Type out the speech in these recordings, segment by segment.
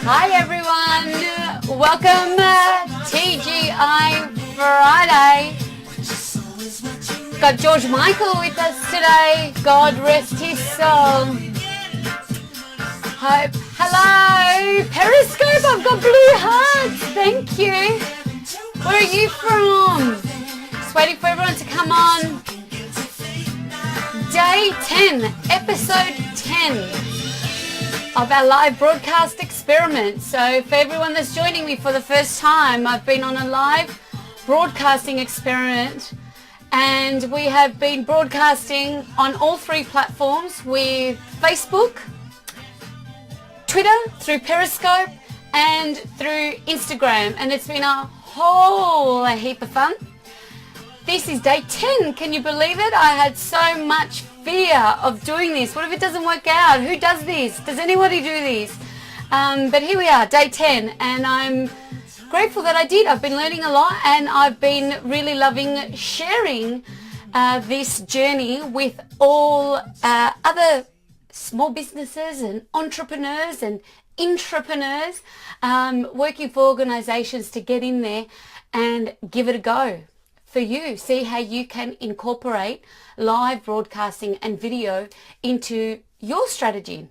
Hi everyone, welcome TGI Friday. Got George Michael with us today, God rest his soul. Hope, hello, Periscope, I've got blue hearts, thank you. Where are you from? Just waiting for everyone to come on. Day 10, episode 10. Of our live broadcast experiment. So for everyone that's joining me for the first time, I've been on a live broadcasting experiment and we have been broadcasting on all three platforms with Facebook, Twitter, through Periscope and through Instagram, and it's been a whole heap of fun. This is day 10, can you believe it? I had so much fear of doing this. What if it doesn't work out? Who does this? Does anybody do this? But here we are, day 10, and I'm grateful that I did. I've been learning a lot and I've been really loving sharing this journey with all other small businesses and entrepreneurs and intrapreneurs working for organizations to get in there and give it a go. For you, see how you can incorporate live broadcasting and video into your strategy.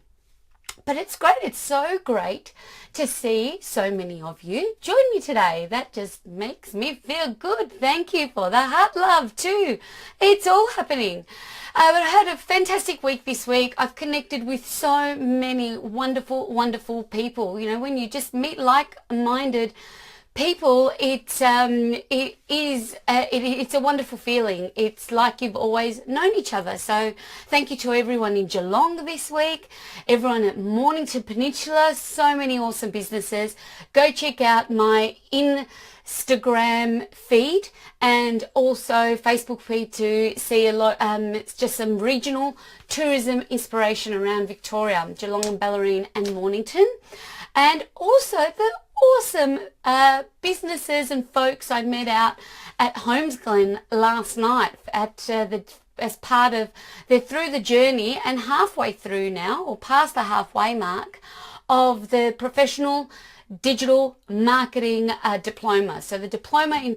But it's great, it's so great to see so many of you join me today. That just makes me feel good. Thank you for the heart love too. It's all happening. But I had a fantastic week this week. I've connected with so many wonderful, wonderful people. You know, when you just meet like-minded people, it's a wonderful feeling. It's like you've always known each other. So thank you to everyone in Geelong this week, everyone at Mornington Peninsula, so many awesome businesses. Go check out my Instagram feed and also Facebook feed to see a lot. It's just some regional tourism inspiration around Victoria, Geelong and Bellarine and Mornington, and also the awesome businesses and folks I met out at Holmesglen last night as part of they're through the journey and halfway through now, or past the halfway mark of the professional digital marketing diploma. So the diploma in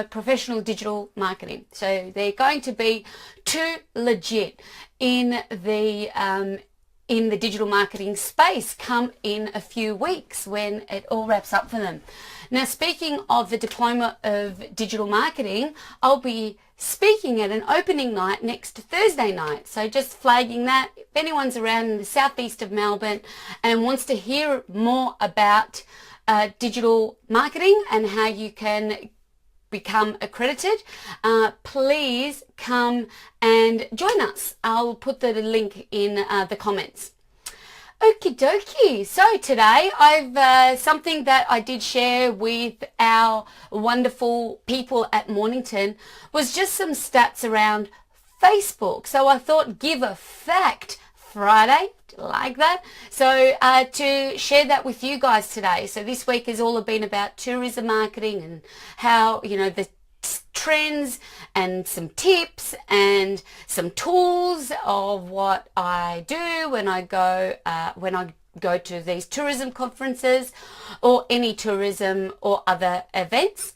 professional digital marketing. So they're going to be too legit in the digital marketing space come in a few weeks when it all wraps up for them. Now, speaking of the Diploma of Digital Marketing, I'll be speaking at an opening night next Thursday night. So just flagging that, if anyone's around in the southeast of Melbourne and wants to hear more about digital marketing and how you can become accredited, please come and join us. I'll put the link in the comments. Okie dokie. So today I've something that I did share with our wonderful people at Mornington was just some stats around Facebook. So I thought give a fact Friday, like that. So to share that with you guys today. So this week has all been about tourism marketing and how, you know, the trends and some tips and some tools of what I do when I go to these tourism conferences or any tourism or other events.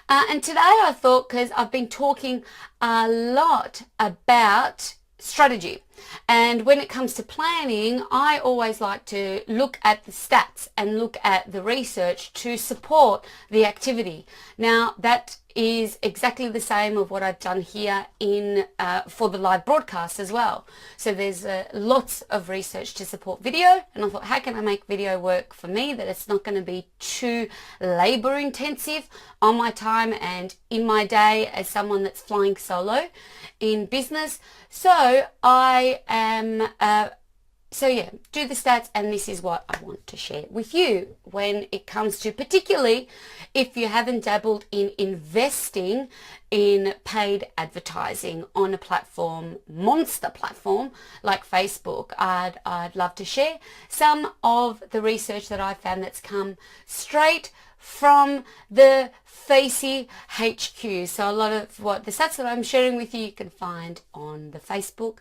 And today I thought, because I've been talking a lot about strategy, and when it comes to planning, I always like to look at the stats and look at the research to support the activity. Now that is exactly the same of what I've done here in for the live broadcast as well. So there's lots of research to support video, and I thought, how can I make video work for me that it's not going to be too labor intensive on my time and in my day as someone that's flying solo in business. So I am do the stats, and this is what I want to share with you when it comes to, particularly if you haven't dabbled in investing in paid advertising on a platform, monster platform like Facebook. I'd love to share some of the research that I found that's come straight from the Facey HQ. So a lot of what the stats that I'm sharing with you can find on the Facebook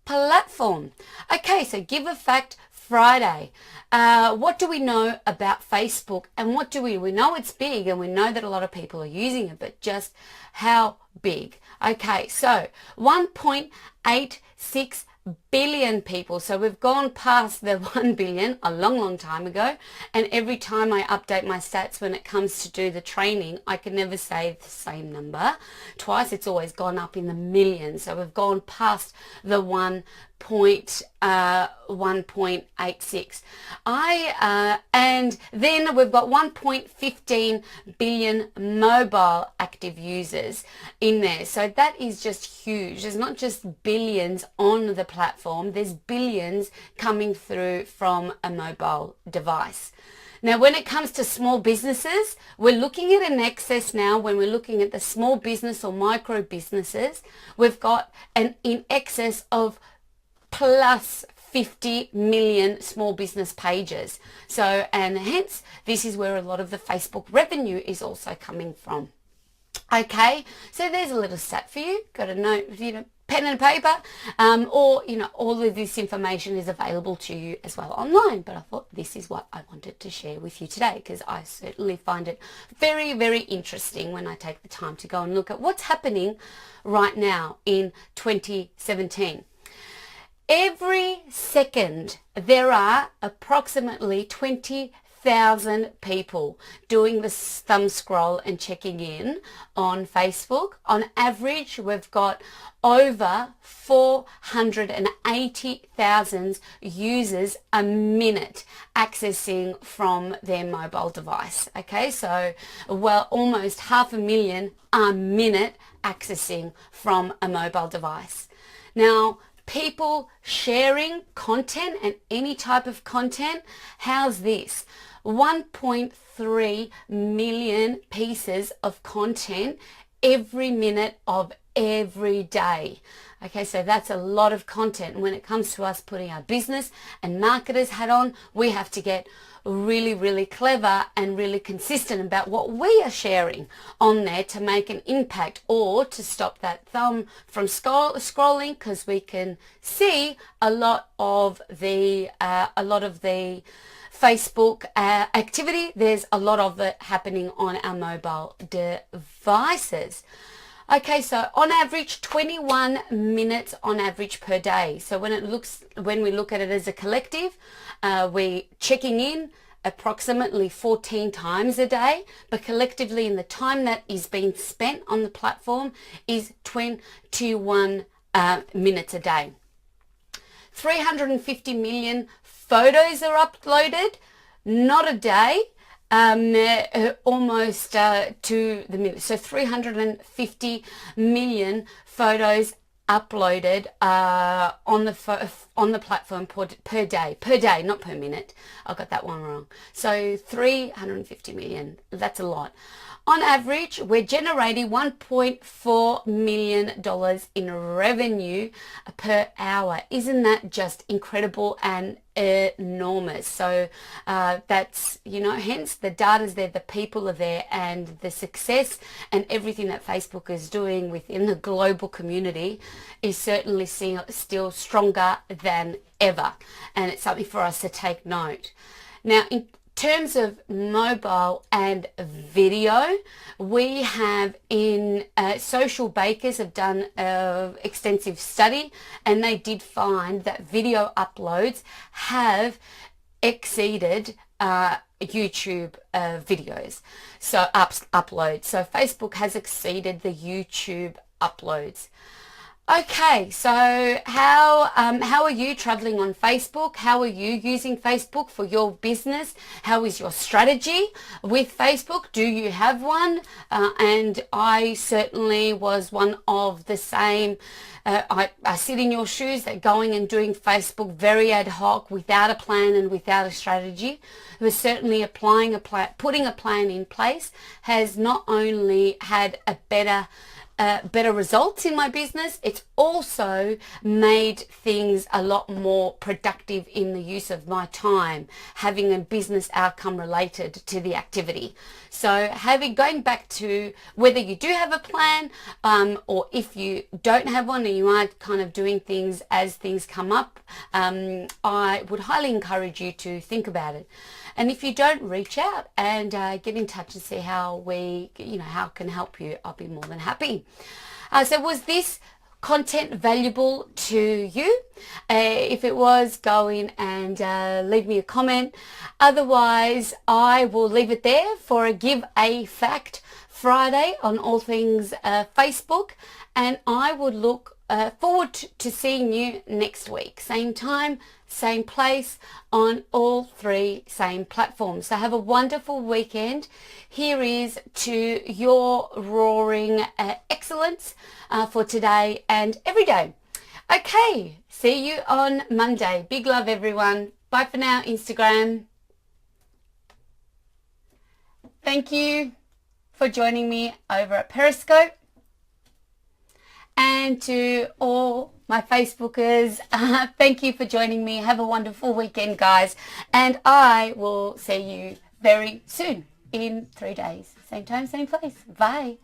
platform. Okay, so give a fact Friday. What do we know about Facebook, and what do we know it's big, and we know that a lot of people are using it, but just how big? Okay, so 1.86 billion people. So we've gone past the 1 billion a long time ago, and every time I update my stats when it comes to do the training, I can never say the same number twice. It's always gone up in the millions. So we've gone past the 1.86. And then we've got 1.15 billion mobile active users in there. So that is just huge. There's not just billions on the platform, there's billions coming through from a mobile device. Now, when it comes to small businesses, we're looking at an excess now. When we're looking at the small business or micro businesses, we've got an in excess of plus 50 million small business pages. So, and hence, this is where a lot of the Facebook revenue is also coming from. Okay, so there's a little stat for you. Got a note, pen and paper, or all of this information is available to you as well online, but I thought this is what I wanted to share with you today, because I certainly find it very interesting when I take the time to go and look at what's happening right now in 2017. Every second there are approximately 20,000 people doing the thumb scroll and checking in on Facebook. On average, we've got over 480,000 users a minute accessing from their mobile device. Okay, so well, almost 500,000 a minute accessing from a mobile device. Now, people sharing content and any type of content, how's this? 1.3 million pieces of content every minute of every day. Okay, so that's a lot of content. And when it comes to us putting our business and marketers hat on, we have to get really clever and really consistent about what we are sharing on there to make an impact, or to stop that thumb from scrolling, because we can see a lot of the Facebook activity. There's a lot of it happening on our mobile devices. Okay, so on average 21 minutes on average per day. So when we look at it as a collective, we're checking in approximately 14 times a day, but collectively in the time that is being spent on the platform is 21 minutes a day. 350 million photos are uploaded, not a day, almost to the minute. So 350 million photos uploaded on the platform per day, not per minute. I got that one wrong. So 350 million, that's a lot. On average, we're generating $1.4 million in revenue per hour. Isn't that just incredible and enormous? So that's, hence the data's there, the people are there, and the success and everything that Facebook is doing within the global community is certainly still stronger than ever. And it's something for us to take note. Now, in terms of mobile and video, we have Social Bakers have done an extensive study, and they did find that video uploads have exceeded YouTube videos, so uploads. So Facebook has exceeded the YouTube uploads. Okay, so how are you traveling on Facebook? How are you using Facebook for your business? How is your strategy with Facebook? Do you have one? And I certainly was one of the same. I sit in your shoes, that going and doing Facebook very ad hoc, without a plan and without a strategy. Was certainly putting a plan in place has not only had a better results in my business, it's also made things a lot more productive in the use of my time, having a business outcome related to the activity. So going back to whether you do have a plan, or if you don't have one and you are kind of doing things as things come up, I would highly encourage you to think about it. And if you don't, reach out and get in touch and see how how can help you. I'll be more than happy. So was this content valuable to you? If it was, go in and leave me a comment. Otherwise, I will leave it there for a Give a Fact Friday on all things Facebook, and I would look forward to seeing you next week. Same time, same place, on all three same platforms. So have a wonderful weekend. Here is to your roaring excellence for today and every day. Okay, see you on Monday. Big love, everyone. Bye for now, Instagram. Thank you for joining me over at Periscope. And to all my Facebookers, thank you for joining me. Have a wonderful weekend, guys. And I will see you very soon in 3 days. Same time, same place. Bye.